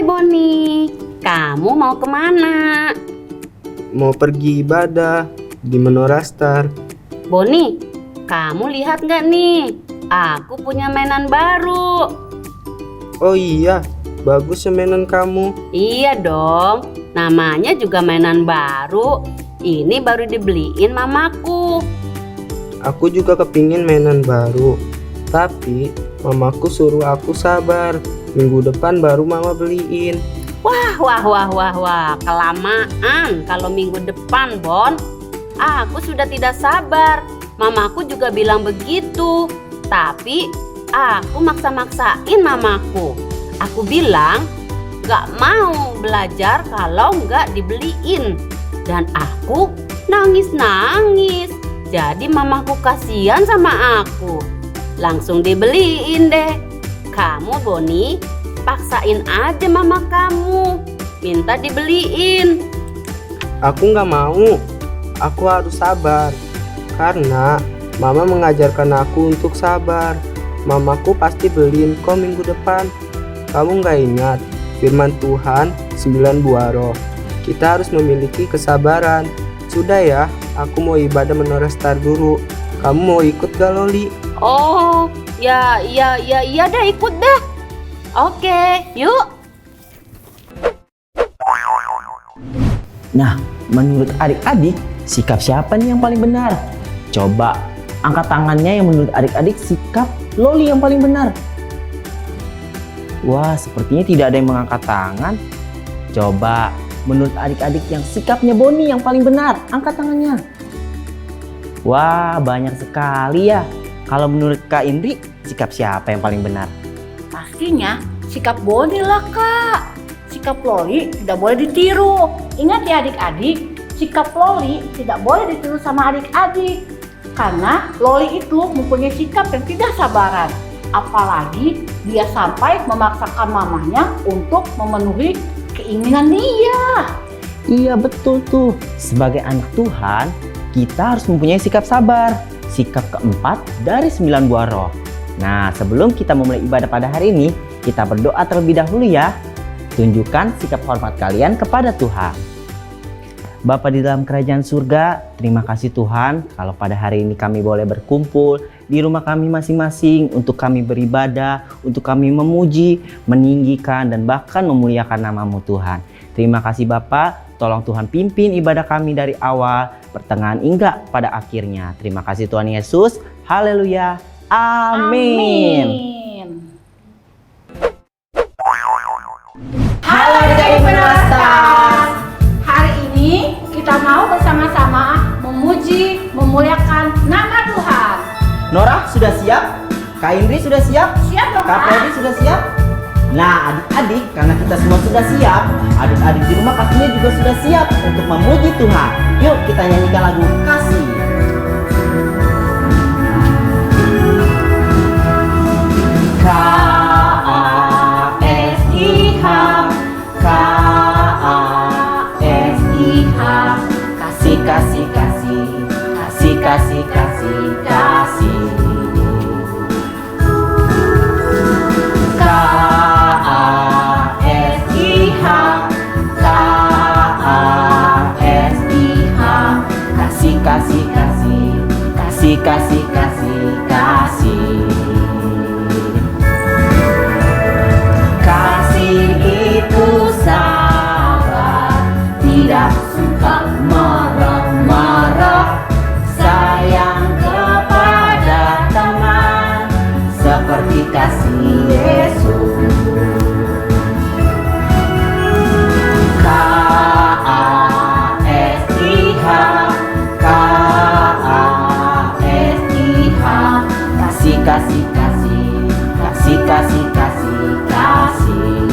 Boni, kamu mau kemana? Mau pergi ibadah di Menara Star. Boni, kamu lihat nggak nih? Aku punya mainan baru. Oh iya, bagus ya mainan kamu. Iya dong, namanya juga mainan baru. Ini baru dibeliin mamaku. Aku juga kepingin mainan baru, tapi mamaku suruh aku sabar. Minggu depan baru mama beliin. Wah, kelamaan kalau minggu depan, Bon. Aku sudah tidak sabar. Mamaku juga bilang begitu. Tapi aku maksa-maksain mamaku. Aku bilang gak mau belajar kalau gak dibeliin. Dan aku nangis-nangis. Jadi mamaku kasihan sama aku. Langsung dibeliin deh. Kamu Boni, paksain aja mama kamu. Minta dibeliin. Aku nggak mau. Aku harus sabar. Karena mama mengajarkan aku untuk sabar. Mamaku pasti beliin kok minggu depan. Kamu nggak ingat firman Tuhan 9 buah roh. Kita harus memiliki kesabaran. Sudah ya, aku mau ibadah Menara Star dulu. Kamu mau ikut gak Loli? Oh, ya deh, ikut deh. Oke, yuk. Nah, menurut adik-adik, sikap siapa nih yang paling benar? Coba angkat tangannya yang menurut adik-adik sikap Loli yang paling benar. Wah, sepertinya tidak ada yang mengangkat tangan. Coba menurut adik-adik yang sikapnya Boni yang paling benar, angkat tangannya. Wah, banyak sekali ya. Kalau menurut Kak Indri, sikap siapa yang paling benar? Pastinya sikap Boni lah Kak. Sikap Loli tidak boleh ditiru. Ingat ya adik-adik, sikap Loli tidak boleh ditiru sama adik-adik. Karena Loli itu mempunyai sikap yang tidak sabaran. Apalagi dia sampai memaksakan mamanya untuk memenuhi keinginan dia. Iya betul tuh. Sebagai anak Tuhan, kita harus mempunyai sikap sabar. Sikap keempat dari 9 buah roh. Nah, sebelum kita memulai ibadah pada hari ini, kita berdoa terlebih dahulu ya. Tunjukkan sikap hormat kalian kepada Tuhan. Bapa di dalam kerajaan surga, terima kasih Tuhan kalau pada hari ini kami boleh berkumpul di rumah kami masing-masing untuk kami beribadah, untuk kami memuji, meninggikan dan bahkan memuliakan nama-Mu Tuhan. Terima kasih Bapa, tolong Tuhan pimpin ibadah kami dari awal, pertengahan hingga pada akhirnya. Terima kasih Tuhan Yesus. Haleluya. Amin. Halo adik-adik Menara Star. Hari ini kita mau bersama-sama memuji, memuliakan nama Tuhan. Nora sudah siap? Kak Indri sudah siap? Siap dong Kak Kak? Freddy sudah siap? Nah adik-adik, karena kita semua sudah siap, adik-adik di rumah pastinya juga sudah siap untuk memuji Tuhan. Yuk kita nyanyikan lagu Kasih. K-A-S-I-H, K-A-S-I-H, kasih, kasih, kasih, kasih, kasih, kasih, kasih. K-A-S-I-H, K-A-S-I-H, kasih, kasih, kasih, kasih, kasih, kasih, kasih. Kasih itu sabar, tidak suka marah-marah, sayang kepada teman, seperti kasih Yesus. K-A-S-I-H, K-A-S-I-H, kasih, kasih, kasih, kasih, kasih, kasih, kasih.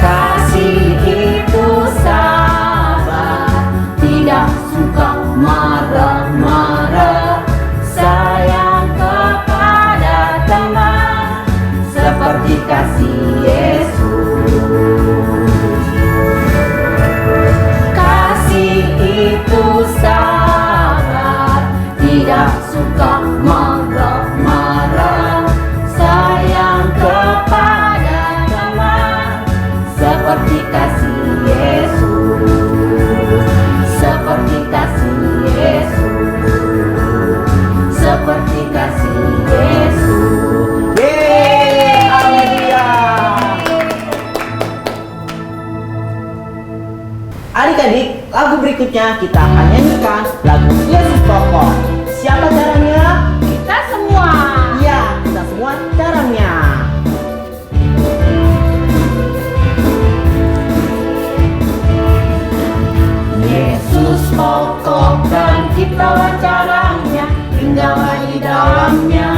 Kasih itu sabar, tidak suka marah-marah, sayang kepada teman, seperti kasih Yesus. Kasih itu sabar, tidak suka marah-marah, sayang kepada selanjutnya kita akan nyanyikan lagu Yesus Pokok. Siapa caranya? Kita semua. Iya, kita semua caranya. Yesus pokok dan kita caranya, tinggallah di dalamnya.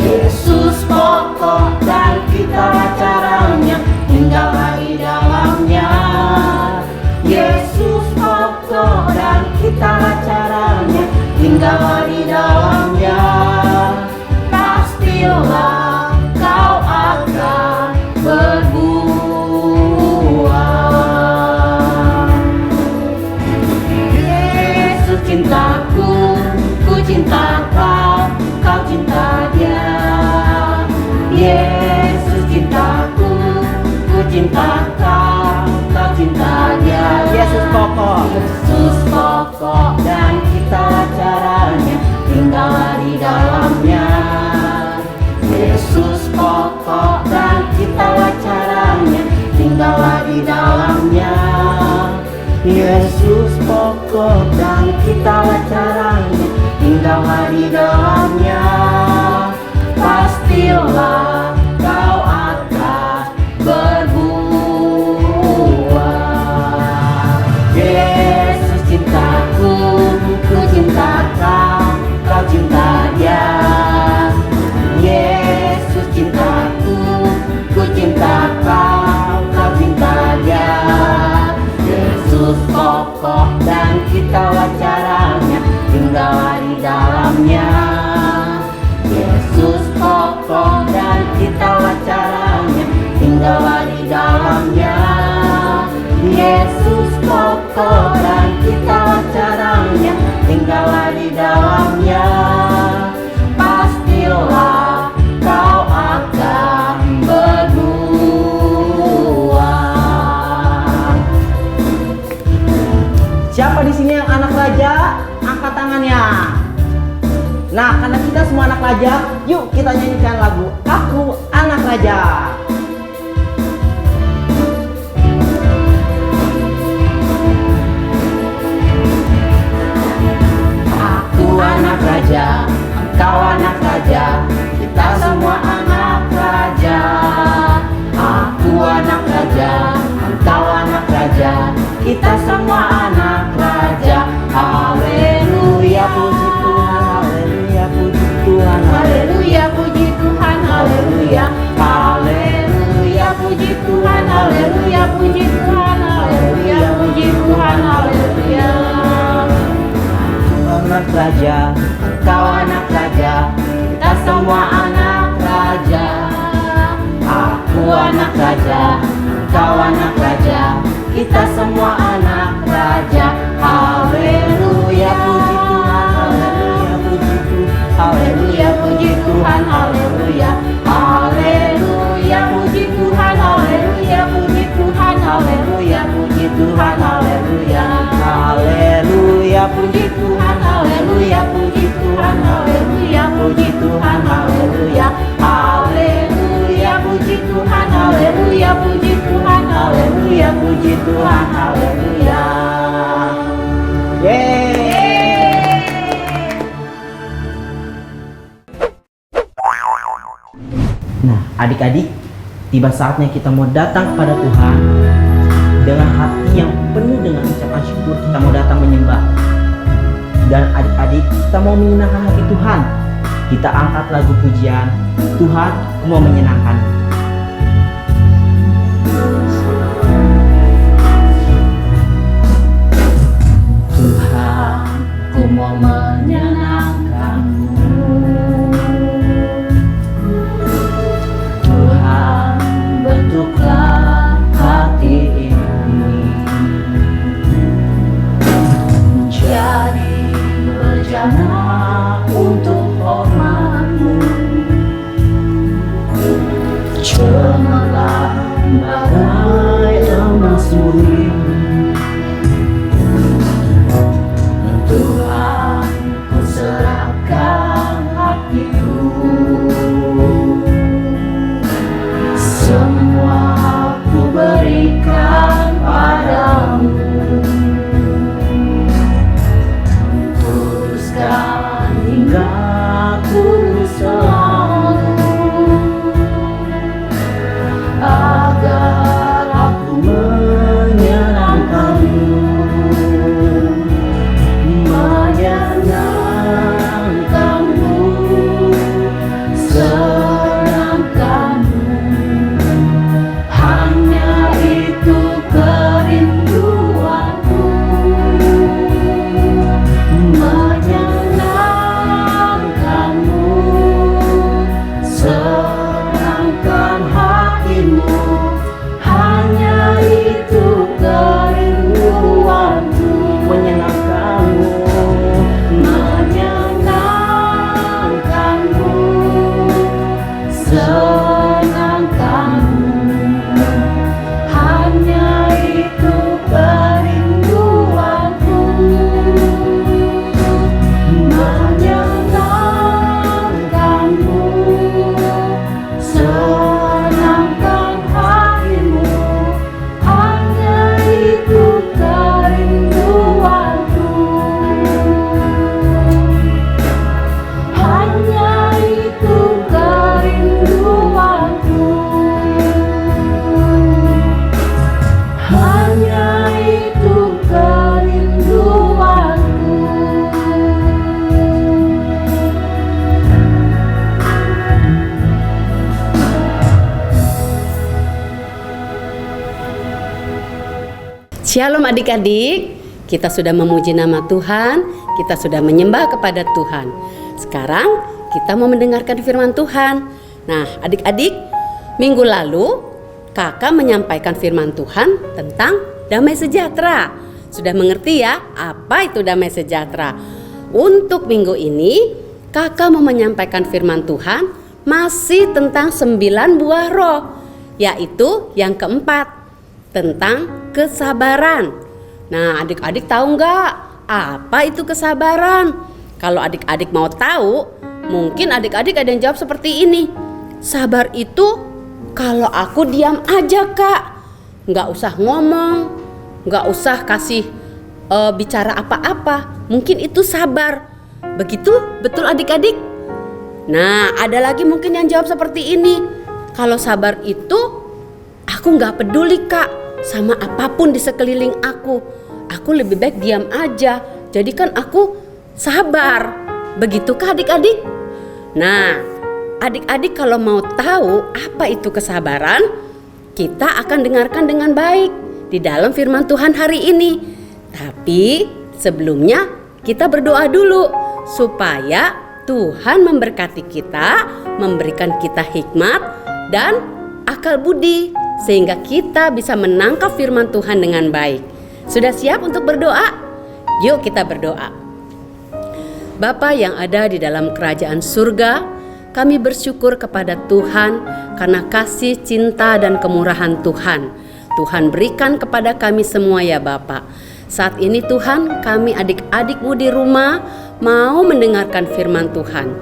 Yesus pokok dan kita caranya, tinggallah di dalamnya. Yesus pokok dan kita caranya, tinggallah di dalamnya. Pastilah kau akan berbuah. Yesus cintaku, ku cinta kau, kau cinta dia. Yesus cintaku, ku cinta kau, kau cinta dia. Yesus pokok. Yesus pokok dan kita caranya, tinggallah di dalamnya. Yesus pokok dan kita caranya, tinggallah di dalamnya. Yesus pokok dan kita caranya, tinggallah di dalamnya. Pastilah kau akan berbuah. Yesus cintaku, ku cinta kau, kau cinta dia. Yesus cintaku, ku cinta kau, kau cinta dia. Yesus pokok dan kita caranya, tinggallah di dalamnya. Yesus pokok dan kita caranya, tinggallah di dalamnya. Yesus pokok dan kita caranya, tinggallah di dalamnya. Pastilah kau akan berbuah. Siapa di sini yang anak raja? Angkat tangannya. Nah, karena kita semua anak raja, yuk kita nyanyikan lagu Aku Anak Raja. Aku anak raja, engkau anak raja, kita semua anak raja. Aku anak raja, engkau anak raja, kita semua anak raja. Haleluya, puji Tuhan, haleluya, puji Tuhan, haleluya, puji Tuhan, haleluya, haleluya, puji Tuhan, haleluya, puji Tuhan, haleluya, puji Tuhan, haleluya. Anak raja, Kau anak raja, kita semua anak raja. Aku anak raja, kau anak raja, kita semua anak raja. Haleluya, puji Tuhan, haleluya, puji Tuhan, haleluya, puji Tuhan, haleluya, haleluya, puji Tuhan, haleluya, puji Tuhan, haleluya, puji Tuhan, haleluya, haleluya, puji Tuhan, haleluya, puji Tuhan, haleluya, puji Tuhan, haleluya, haleluya, puji Tuhan, haleluya, puji Tuhan, haleluya, puji Tuhan, haleluya. yeay. Nah, adik-adik, tiba saatnya kita mau datang kepada Tuhan dengan hati yang penuh dengan ucapan syukur. Kita mau datang menyembah. Dan adik-adik, kita mau menyenangkan hati Tuhan. Kita angkat lagu pujian, Tuhan, aku mau menyenangkan. Tuhan, ku mau menyenangkan-Mu. Tuhan, bentuklah hati ini menjadi bejana untuk hormat-Mu. menyenangkanmu, menyenangkanmu, senangkanmu. Hanya itu kerinduanku, menyenangkanmu, senangkan hatimu. Hanya itu kerinduanku, hanya itu kerinduanku, hanya itu kerinduanku. Shalom adik-adik, kita sudah memuji nama Tuhan, kita sudah menyembah kepada Tuhan. Sekarang kita mau mendengarkan firman Tuhan. Nah adik-adik, minggu lalu kakak menyampaikan firman Tuhan tentang damai sejahtera. Sudah mengerti ya apa itu damai sejahtera? Untuk minggu ini kakak mau menyampaikan firman Tuhan masih tentang 9 buah roh, yaitu yang keempat, tentang kesabaran. Nah adik-adik tahu nggak apa itu kesabaran? Kalau adik-adik mau tahu, mungkin adik-adik ada yang jawab seperti ini. Sabar itu kalau aku diam aja kak, nggak usah ngomong, nggak usah kasih bicara apa-apa, mungkin itu sabar. Begitu betul adik-adik? Nah ada lagi mungkin yang jawab seperti ini. Kalau sabar itu aku nggak peduli kak sama apapun di sekeliling aku lebih baik diam aja, jadikan aku sabar. Begitukah adik-adik? Nah adik-adik kalau mau tahu apa itu kesabaran, kita akan dengarkan dengan baik di dalam firman Tuhan hari ini. Tapi sebelumnya kita berdoa dulu supaya Tuhan memberkati kita, memberikan kita hikmat dan akal budi, sehingga kita bisa menangkap firman Tuhan dengan baik. Sudah siap untuk berdoa? Yuk kita berdoa. Bapa yang ada di dalam kerajaan surga, kami bersyukur kepada Tuhan karena kasih, cinta, dan kemurahan Tuhan. Tuhan berikan kepada kami semua ya Bapa. Saat ini Tuhan, kami adik-adikmu di rumah mau mendengarkan firman Tuhan.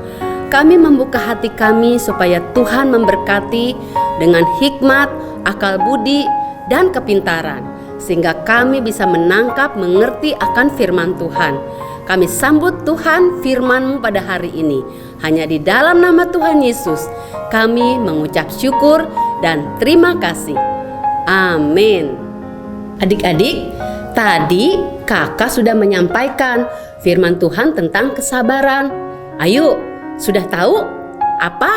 Kami membuka hati kami supaya Tuhan memberkati dengan hikmat, akal budi, dan kepintaran, sehingga kami bisa menangkap, mengerti akan firman Tuhan. Kami sambut Tuhan firman-Mu pada hari ini. Hanya di dalam nama Tuhan Yesus kami mengucap syukur dan terima kasih. Amin. Adik-adik, tadi kakak sudah menyampaikan firman Tuhan tentang kesabaran. Ayo, sudah tahu apa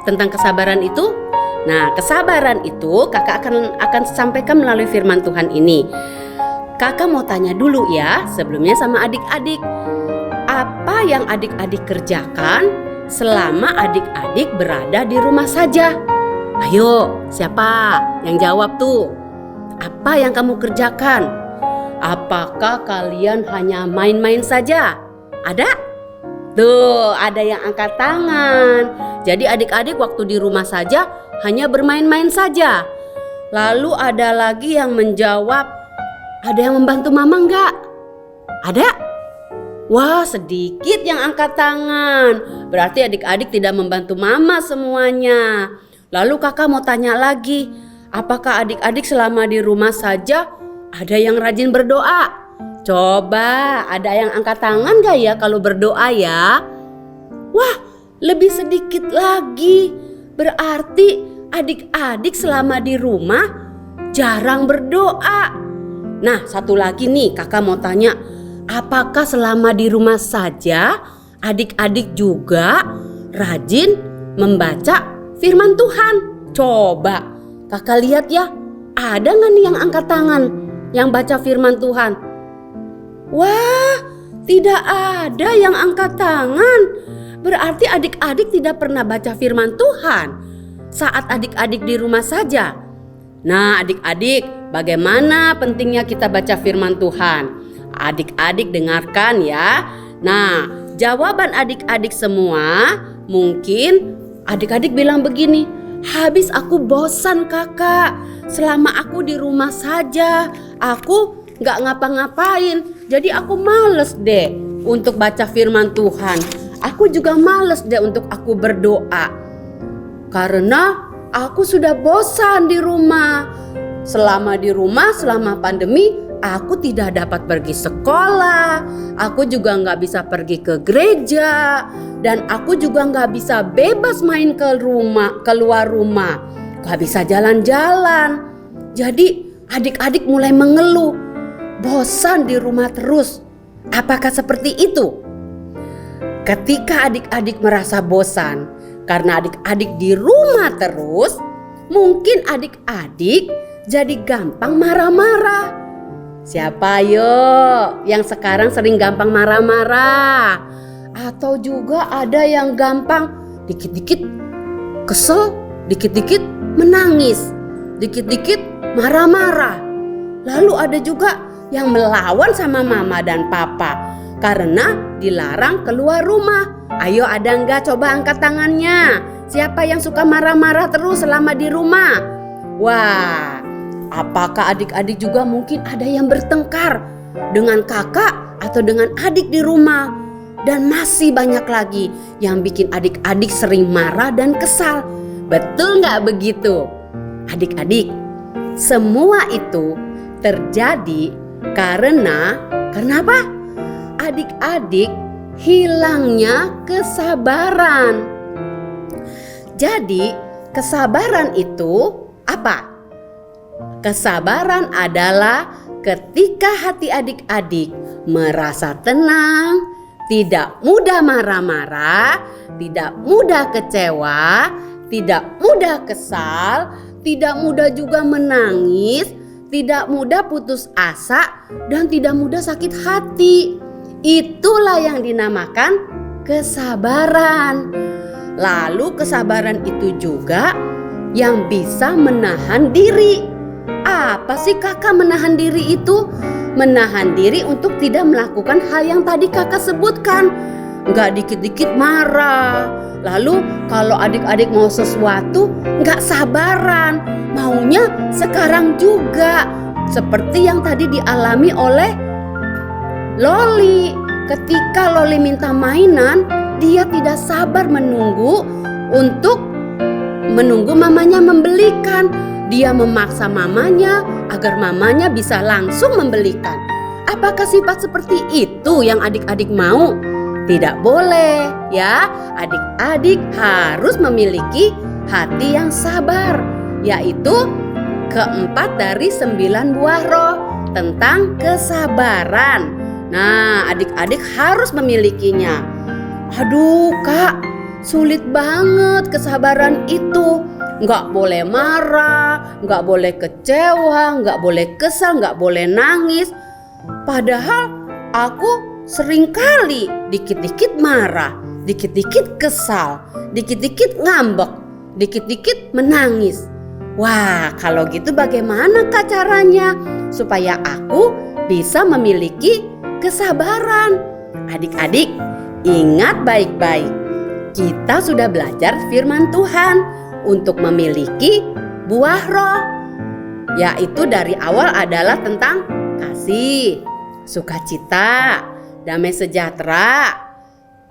tentang kesabaran itu? Nah, kesabaran itu kakak akan sampaikan melalui firman Tuhan ini. Kakak mau tanya dulu ya sebelumnya sama adik-adik. Apa yang adik-adik kerjakan selama adik-adik berada di rumah saja? Ayo, siapa yang jawab tuh? Apa yang kamu kerjakan? Apakah kalian hanya main-main saja? Ada? Tuh, ada yang angkat tangan. Jadi adik-adik waktu di rumah saja hanya bermain-main saja. Lalu ada lagi yang menjawab, ada yang membantu mama enggak? Ada? Wah, sedikit yang angkat tangan. Berarti adik-adik tidak membantu mama semuanya. Lalu kakak mau tanya lagi, apakah adik-adik selama di rumah saja ada yang rajin berdoa? Coba, ada yang angkat tangan gak ya kalau berdoa ya? Wah, lebih sedikit lagi. Berarti adik-adik selama di rumah jarang berdoa. Nah, satu lagi nih kakak mau tanya, apakah selama di rumah saja adik-adik juga rajin membaca firman Tuhan? Coba kakak lihat ya, ada gak nih yang angkat tangan yang baca firman Tuhan? Wah, tidak ada yang angkat tangan. Berarti adik-adik tidak pernah baca firman Tuhan saat adik-adik di rumah saja. Nah adik-adik, bagaimana pentingnya kita baca firman Tuhan? Adik-adik dengarkan ya. Nah, jawaban adik-adik semua, mungkin adik-adik bilang begini, habis aku bosan kakak, selama aku di rumah saja, aku gak ngapa-ngapain, jadi aku males deh untuk baca firman Tuhan. Aku juga males deh untuk aku berdoa, karena aku sudah bosan di rumah. Selama di rumah, selama pandemi, aku tidak dapat pergi sekolah, aku juga nggak bisa pergi ke gereja, dan aku juga nggak bisa bebas main keluar rumah, nggak bisa jalan-jalan. Jadi adik-adik mulai mengeluh, bosan di rumah terus. Apakah seperti itu? Ketika adik-adik merasa bosan karena adik-adik di rumah terus, mungkin adik-adik jadi gampang marah-marah. Siapa yuk yang sekarang sering gampang marah-marah? Atau juga ada yang gampang dikit-dikit kesel, dikit-dikit menangis, dikit-dikit marah-marah. Lalu ada juga yang melawan sama mama dan papa karena dilarang keluar rumah. Ayo, ada enggak? Coba angkat tangannya. Siapa yang suka marah-marah terus selama di rumah? Wah, apakah adik-adik juga mungkin ada yang bertengkar dengan kakak atau dengan adik di rumah? Dan masih banyak lagi yang bikin adik-adik sering marah dan kesal. Betul nggak begitu? Adik-adik, semua itu terjadi karena apa? Adik-adik hilangnya kesabaran. Jadi kesabaran itu apa? Kesabaran adalah ketika hati adik-adik merasa tenang, tidak mudah marah-marah, tidak mudah kecewa, tidak mudah kesal, tidak mudah juga menangis, tidak mudah putus asa, dan tidak mudah sakit hati. Itulah yang dinamakan kesabaran. Lalu kesabaran itu juga yang bisa menahan diri. Apa sih kakak menahan diri itu? Menahan diri untuk tidak melakukan hal yang tadi kakak sebutkan. Nggak dikit-dikit marah. Lalu kalau adik-adik mau sesuatu nggak sabaran, maunya sekarang juga. Seperti yang tadi dialami oleh Loli. Ketika Loli minta mainan, dia tidak sabar menunggu mamanya membelikan. Dia memaksa mamanya agar mamanya bisa langsung membelikan. Apakah sifat seperti itu yang adik-adik mau? Tidak boleh ya. Adik-adik harus memiliki hati yang sabar, yaitu keempat dari 9 buah roh tentang kesabaran. Nah, adik-adik harus memilikinya. Aduh kak, sulit banget kesabaran itu. Nggak boleh marah, nggak boleh kecewa, nggak boleh kesal, nggak boleh nangis. Padahal aku sering kali dikit-dikit marah, dikit-dikit kesal, dikit-dikit ngambek, dikit-dikit menangis. Wah, kalau gitu bagaimana kak caranya supaya aku bisa memiliki kesabaran? Adik-adik, ingat baik-baik. Kita sudah belajar firman Tuhan untuk memiliki buah roh, yaitu dari awal adalah tentang kasih, sukacita, damai sejahtera,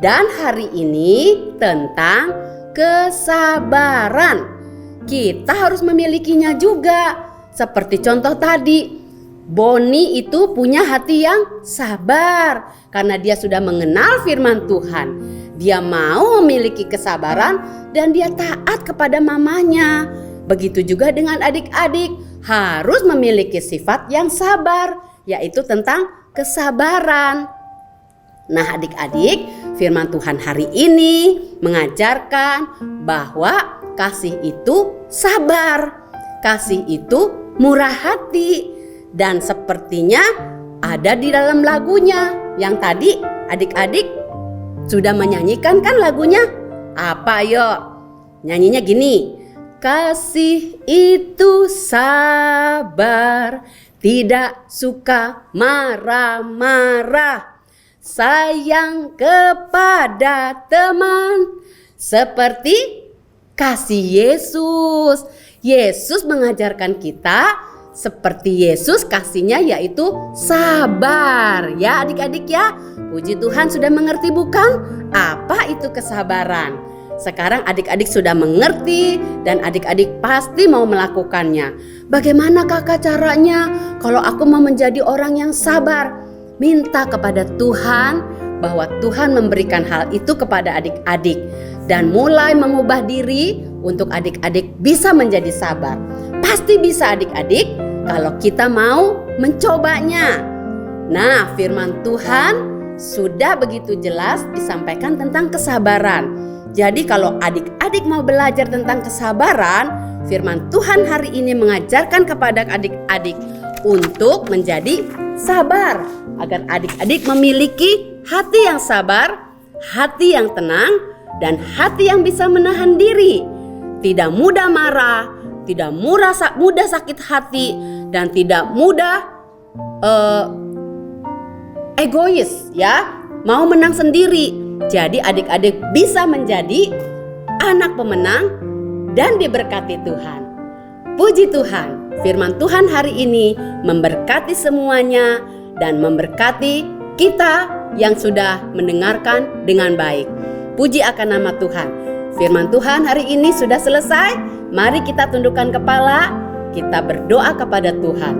dan hari ini tentang kesabaran. Kita harus memilikinya juga. Seperti contoh tadi, Boni itu punya hati yang sabar karena dia sudah mengenal firman Tuhan. Dia mau memiliki kesabaran dan dia taat kepada mamanya. Begitu juga dengan adik-adik, harus memiliki sifat yang sabar, yaitu tentang kesabaran. Nah adik-adik, firman Tuhan hari ini mengajarkan bahwa kasih itu sabar, kasih itu murah hati, dan sepertinya ada di dalam lagunya yang tadi adik-adik sudah menyanyikan kan lagunya? Apa yuk? Nyanyinya gini. Kasih itu sabar, tidak suka marah-marah, sayang kepada teman, seperti kasih Yesus. Yesus mengajarkan kita seperti Yesus kasihnya, yaitu sabar. Ya adik-adik ya, puji Tuhan sudah mengerti bukan? Apa itu kesabaran? Sekarang adik-adik sudah mengerti dan adik-adik pasti mau melakukannya. Bagaimana kakak caranya? Kalau aku mau menjadi orang yang sabar, minta kepada Tuhan bahwa Tuhan memberikan hal itu kepada adik-adik dan mulai mengubah diri untuk adik-adik bisa menjadi sabar. Pasti bisa adik-adik kalau kita mau mencobanya. Nah, firman Tuhan sudah begitu jelas disampaikan tentang kesabaran. Jadi kalau adik-adik mau belajar tentang kesabaran, firman Tuhan hari ini mengajarkan kepada adik-adik untuk menjadi sabar, agar adik-adik memiliki hati yang sabar, hati yang tenang, dan hati yang bisa menahan diri. Tidak mudah marah, tidak mudah sakit hati, dan tidak mudah egois ya, mau menang sendiri. Jadi adik-adik bisa menjadi anak pemenang dan diberkati Tuhan. Puji Tuhan, firman Tuhan hari ini memberkati semuanya dan memberkati kita yang sudah mendengarkan dengan baik. Puji akan nama Tuhan. Firman Tuhan hari ini sudah selesai. Mari kita tundukkan kepala, kita berdoa kepada Tuhan.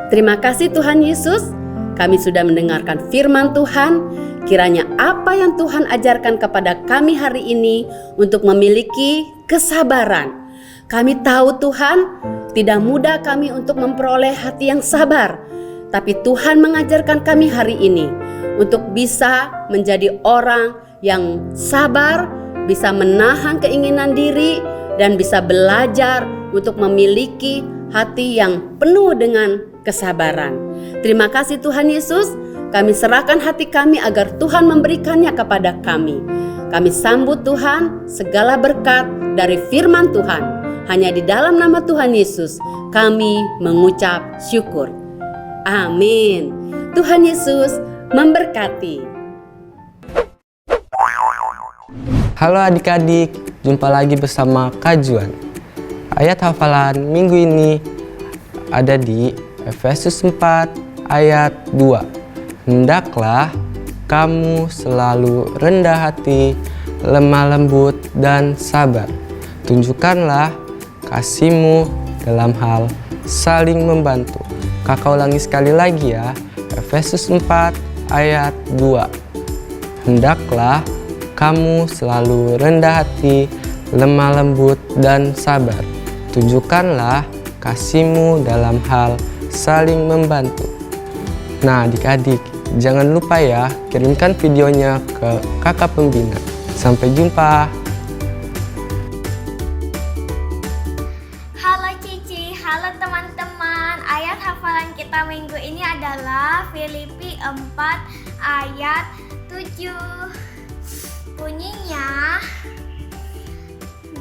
Terima kasih Tuhan Yesus, kami sudah mendengarkan firman Tuhan. Kiranya apa yang Tuhan ajarkan kepada kami hari ini untuk memiliki kesabaran. Kami tahu Tuhan, tidak mudah kami untuk memperoleh hati yang sabar. Tapi Tuhan mengajarkan kami hari ini untuk bisa menjadi orang yang sabar, bisa menahan keinginan diri, dan bisa belajar untuk memiliki hati yang penuh dengan kesabaran. Terima kasih Tuhan Yesus. Kami serahkan hati kami agar Tuhan memberikannya kepada kami. Kami sambut Tuhan segala berkat dari firman Tuhan. Hanya di dalam nama Tuhan Yesus kami mengucap syukur. Amin. Tuhan Yesus memberkati. Halo adik-adik, jumpa lagi bersama Kak Juan. Ayat hafalan minggu ini ada di Efesus 4 ayat 2. Hendaklah kamu selalu rendah hati, lemah lembut, dan sabar. Tunjukkanlah kasihmu dalam hal saling membantu. Kakak ulangi sekali lagi ya. Efesus 4 ayat 2. Hendaklah kamu selalu rendah hati, lemah lembut, dan sabar. Tunjukkanlah kasihmu dalam hal saling membantu. Nah adik-adik, jangan lupa ya, kirimkan videonya ke kakak pembina. Sampai jumpa. Halo Cici, halo teman-teman. Ayat hafalan kita minggu ini adalah Filipi 4 ayat 7. Bunyinya,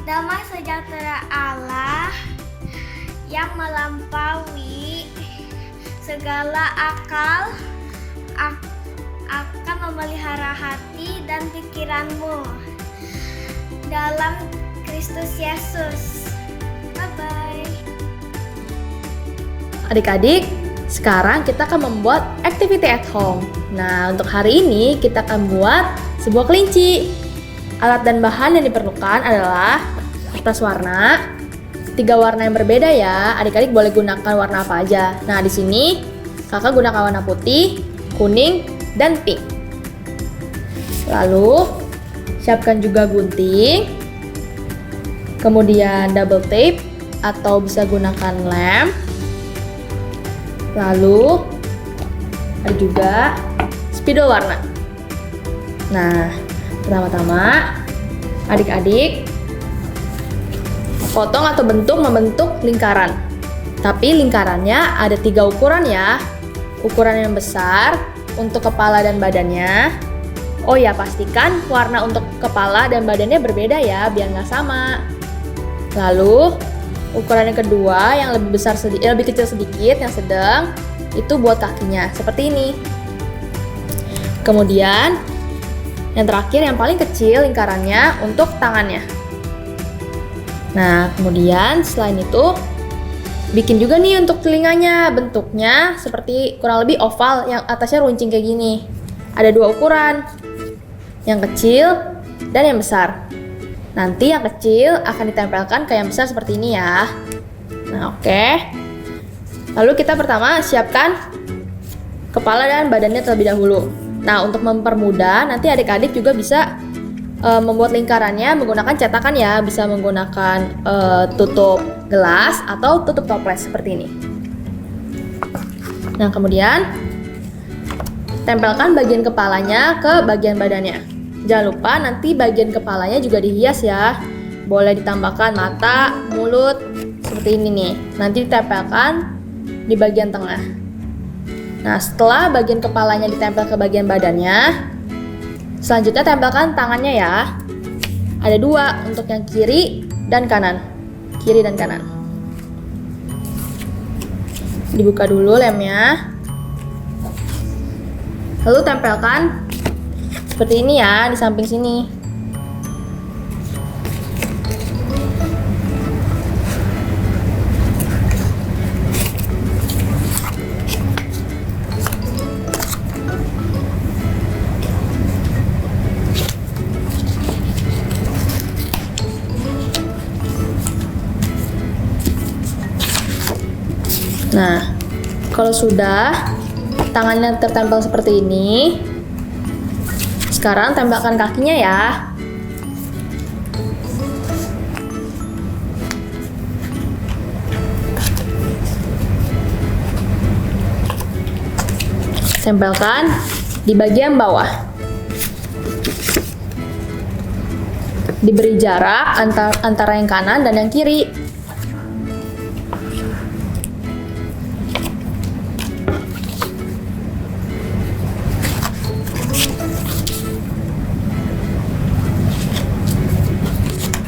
damai sejahtera Allah yang melampaui segala akal akan memelihara hati dan pikiranmu dalam Kristus Yesus. Bye-bye. Adik-adik, sekarang kita akan membuat activity at home. Nah, untuk hari ini kita akan buat sebuah kelinci. Alat dan bahan yang diperlukan adalah kertas warna, 3 warna yang berbeda ya. Adik-adik boleh gunakan warna apa aja. Nah, di sini kakak gunakan warna putih, kuning, dan pink. Lalu siapkan juga gunting, kemudian double tape atau bisa gunakan lem. Lalu ada juga spidol warna. Nah, pertama-tama adik-adik potong atau membentuk lingkaran. Tapi lingkarannya ada 3 ukuran ya. Ukuran yang besar untuk kepala dan badannya. Oh ya, pastikan warna untuk kepala dan badannya berbeda ya, biar nggak sama. Lalu ukuran yang kedua yang lebih besar lebih kecil sedikit, yang sedang itu buat kakinya seperti ini. Kemudian yang terakhir yang paling kecil lingkarannya untuk tangannya. Nah, kemudian selain itu bikin juga nih untuk telinganya, bentuknya seperti kurang lebih oval yang atasnya runcing kayak gini. Ada 2 ukuran, yang kecil dan yang besar. Nanti yang kecil akan ditempelkan ke yang besar seperti ini ya. Nah, oke. Lalu kita pertama siapkan kepala dan badannya terlebih dahulu. Nah, untuk mempermudah, nanti adik-adik juga bisa membuat lingkarannya menggunakan cetakan ya, bisa menggunakan tutup gelas atau tutup toples seperti ini. Nah, kemudian tempelkan bagian kepalanya ke bagian badannya. Jangan lupa nanti bagian kepalanya juga dihias ya. Boleh ditambahkan mata, mulut, seperti ini nih. Nanti ditempelkan di bagian tengah. Nah, setelah bagian kepalanya ditempel ke bagian badannya, selanjutnya tempelkan tangannya ya. Ada 2 untuk yang kiri dan kanan. Kiri dan kanan. Dibuka dulu lemnya. Lalu tempelkan seperti ini ya di samping sini. Nah, kalau sudah tangannya tertempel seperti ini, sekarang tempelkan kakinya ya. Tempelkan di bagian bawah. Diberi jarak antara yang kanan dan yang kiri.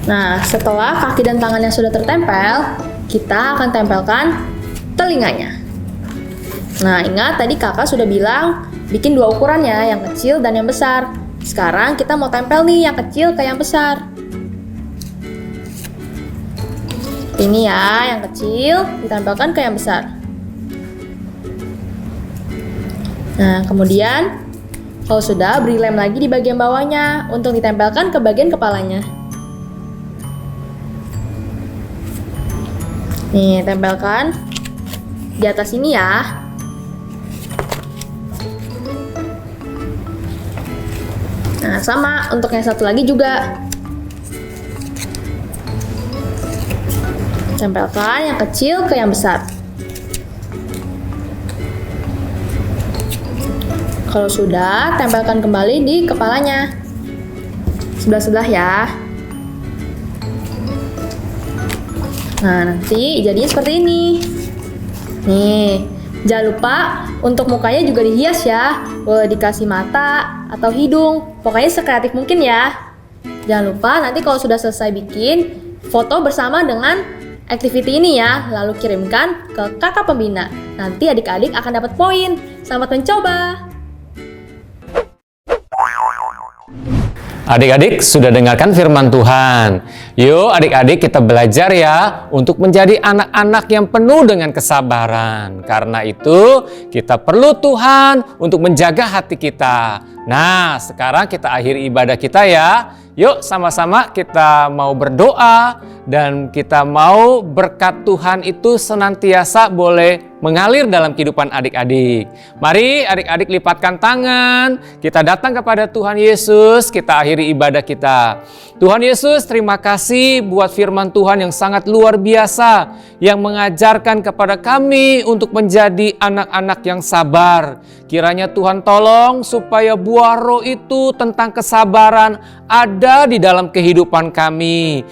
Nah, setelah kaki dan tangan yang sudah tertempel, kita akan tempelkan telinganya. Nah, ingat tadi kakak sudah bilang bikin 2 ukurannya, yang kecil dan yang besar. Sekarang kita mau tempel nih yang kecil ke yang besar. Ini ya, yang kecil ditempelkan ke yang besar. Nah, kemudian kalau sudah, beri lem lagi di bagian bawahnya untuk ditempelkan ke bagian kepalanya. Nih, tempelkan di atas ini ya. Nah, sama untuk yang satu lagi juga. Tempelkan yang kecil ke yang besar. Kalau sudah, tempelkan kembali di kepalanya. Sebelah-sebelah ya. Nah, nanti jadinya seperti ini. Nih, jangan lupa untuk mukanya juga dihias ya. Boleh dikasih mata atau hidung. Pokoknya sekreatif mungkin ya. Jangan lupa nanti kalau sudah selesai bikin, foto bersama dengan activity ini ya. Lalu kirimkan ke kakak pembina. Nanti adik-adik akan dapat poin. Selamat mencoba! Adik-adik sudah dengarkan firman Tuhan. Yuk adik-adik kita belajar ya untuk menjadi anak-anak yang penuh dengan kesabaran. Karena itu kita perlu Tuhan untuk menjaga hati kita. Nah, sekarang kita akhiri ibadah kita ya. Yuk sama-sama kita mau berdoa dan kita mau berkat Tuhan itu senantiasa boleh mengalir dalam kehidupan adik-adik. Mari adik-adik lipatkan tangan, kita datang kepada Tuhan Yesus, kita akhiri ibadah kita. Tuhan Yesus, terima kasih buat firman Tuhan yang sangat luar biasa, yang mengajarkan kepada kami untuk menjadi anak-anak yang sabar. Kiranya Tuhan tolong supaya buah roh itu tentang kesabaran ada di dalam kehidupan kami.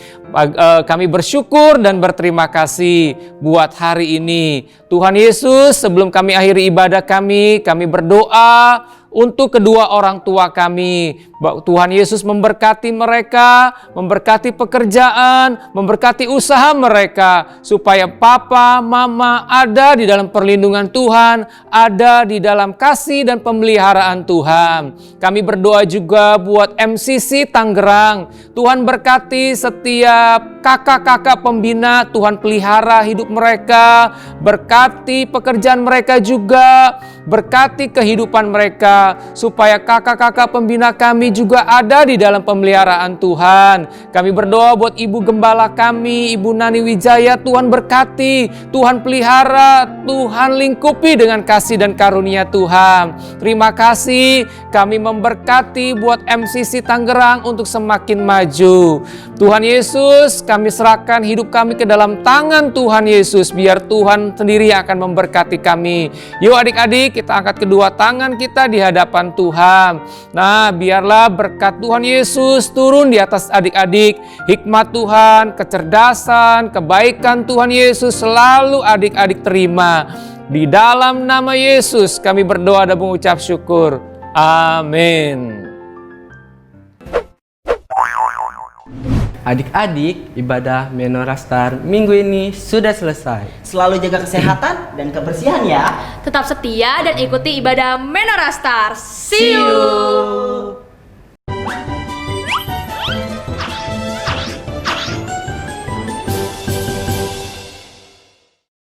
Kami bersyukur dan berterima kasih buat hari ini. Tuhan Yesus, sebelum kami akhiri ibadah kami berdoa untuk kedua orang tua kami. Tuhan Yesus memberkati mereka, memberkati pekerjaan, memberkati usaha mereka, supaya papa, mama ada di dalam perlindungan Tuhan, ada di dalam kasih dan pemeliharaan Tuhan. Kami berdoa juga buat MCC Tangerang. Tuhan berkati setiap kakak-kakak pembina, Tuhan pelihara hidup mereka, berkati pekerjaan mereka juga, berkati kehidupan mereka, supaya kakak-kakak pembina kami juga ada di dalam pemeliharaan Tuhan. Kami berdoa buat Ibu Gembala kami, Ibu Nani Wijaya, Tuhan berkati, Tuhan pelihara, Tuhan lingkupi dengan kasih dan karunia Tuhan. Terima kasih, kami memberkati buat MCC Tangerang untuk semakin maju. Tuhan Yesus, kami serahkan hidup kami ke dalam tangan Tuhan Yesus, biar Tuhan sendiri yang akan memberkati kami. Yuk adik-adik, kita angkat kedua tangan kita di hadapan Tuhan. Nah, biarlah berkat Tuhan Yesus turun di atas adik-adik. Hikmat Tuhan, kecerdasan, kebaikan Tuhan Yesus selalu adik-adik terima. Di dalam nama Yesus kami berdoa dan mengucap syukur. Amin. Adik-adik, ibadah Menorah Star minggu ini sudah selesai. Selalu jaga kesehatan dan kebersihan ya. Tetap setia dan ikuti ibadah Menorah Star. See you!